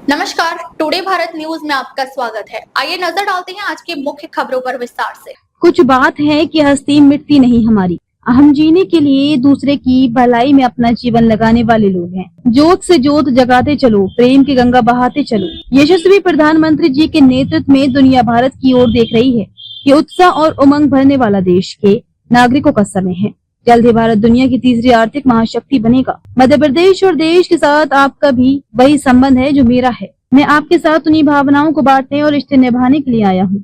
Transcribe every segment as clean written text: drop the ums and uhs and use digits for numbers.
नमस्कार, today Bharat news में आपका स्वागत है। आइए नजर डालते हैं आज की मुख्य खबरों पर विस्तार से। कुछ बात है कि हस्ती मिटती नहीं हमारी। हम जीने के लिए दूसरे की भलाई में अपना जीवन लगाने वाले लोग हैं। जोत से जोत जगाते चलो, प्रेम की गंगा बहाते चलो। यशस्वी प्रधानमंत्री जी के नेतृत्व में दुनिया भारत की ओर देख रही है। ये उत्साह और उमंग भरने वाला देश के नागरिकों का समय है। जल्द ही भारत दुनिया की तीसरी आर्थिक महाशक्ति बनेगा। मध्य प्रदेश और देश के साथ आपका भी वही संबंध है जो मेरा है। मैं आपके साथ उन्हीं भावनाओं को बांटने और रिश्ते निभाने के लिए आया हूँ।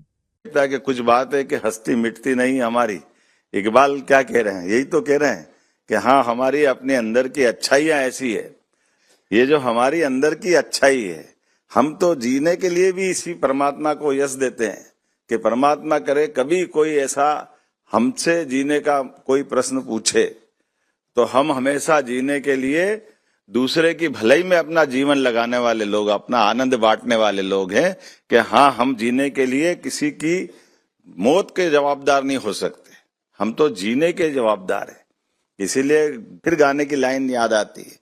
कि कुछ बात है कि हस्ती मिटती नहीं हमारी। इकबाल क्या कह रहे हैं? यही तो कह रहे हैं कि हाँ, हमारी अपने अंदर की अच्छाइयां ऐसी है। ये जो हमारी अंदर की अच्छाई है, हम तो जीने के लिए भी इसी परमात्मा को यश देते हैं कि परमात्मा करे कभी कोई ऐसा हमसे जीने का कोई प्रश्न पूछे तो हम हमेशा जीने के लिए दूसरे की भलाई में अपना जीवन लगाने वाले लोग, अपना आनंद बांटने वाले लोग हैं कि हाँ, हम जीने के लिए किसी की मौत के जवाबदार नहीं हो सकते, हम तो जीने के जवाबदार हैं। इसीलिए फिर गाने की लाइन याद आती है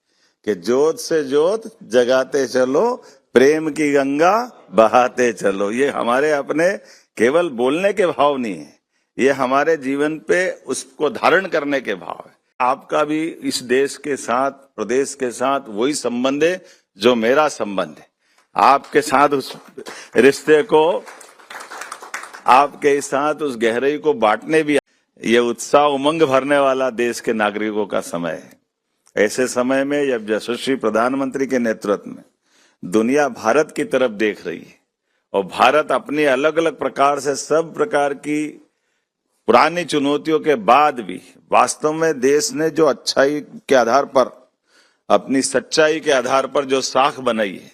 कि जोत से जोत जगाते चलो, प्रेम की गंगा बहाते चलो। ये हमारे अपने केवल बोलने के भाव नहीं है, ये हमारे जीवन पे उसको धारण करने के भाव है। आपका भी इस देश के साथ, प्रदेश के साथ वही संबंध है जो मेरा संबंध है। आपके साथ उस रिश्ते को, आपके साथ उस गहराई को बांटने भी ये उत्साह उमंग भरने वाला देश के नागरिकों का समय है। ऐसे समय में जब यशस्वी प्रधानमंत्री के नेतृत्व में दुनिया भारत की तरफ देख रही है और भारत अपनी अलग अलग प्रकार से सब प्रकार की पुरानी चुनौतियों के बाद भी वास्तव में देश ने जो अच्छाई के आधार पर, अपनी सच्चाई के आधार पर जो साख बनाई है,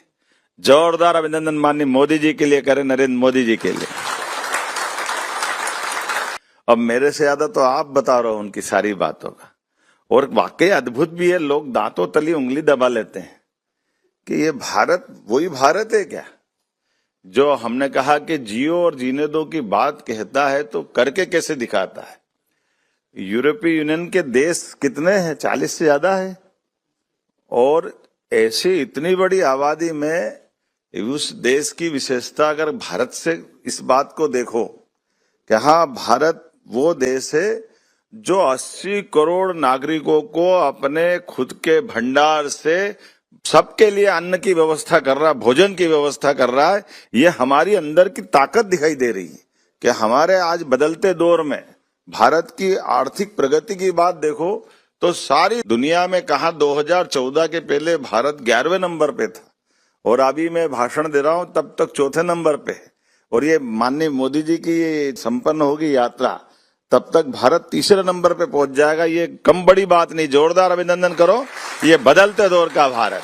जोरदार अभिनंदन माननीय मोदी जी के लिए करें, नरेंद्र मोदी जी के लिए। अब मेरे से ज्यादा तो आप बता रहे हो उनकी सारी बातों का, और वाकई अद्भुत भी है। लोग दांतों तली उंगली दबा लेते हैं कि ये भारत वही भारत है क्या जो हमने कहा कि जियो और जीने दो की बात कहता है तो करके कैसे दिखाता है। यूरोपीय यूनियन के देश कितने हैं? 40 से ज्यादा है, और ऐसी इतनी बड़ी आबादी में उस देश की विशेषता अगर भारत से इस बात को देखो कि हाँ, भारत वो देश है जो 80 करोड़ नागरिकों को अपने खुद के भंडार से सबके लिए अन्न की व्यवस्था कर रहा है, भोजन की व्यवस्था कर रहा है। ये हमारी अंदर की ताकत दिखाई दे रही है कि हमारे आज बदलते दौर में भारत की आर्थिक प्रगति की बात देखो तो सारी दुनिया में कहा 2014 के पहले भारत 11वें नंबर पे था, और अभी मैं भाषण दे रहा हूं तब तक चौथे नंबर पे है। और ये माननीय मोदी जी की ये संपन्न होगी यात्रा, तब तक भारत तीसरे नंबर पे पहुंच जाएगा। ये कम बड़ी बात नहीं, जोरदार अभिनंदन करो, ये बदलते दौर का भारत।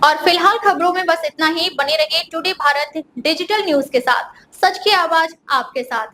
और फिलहाल खबरों में बस इतना ही। बने रहिए टुडे भारत डिजिटल न्यूज के साथ, सच की आवाज आपके साथ।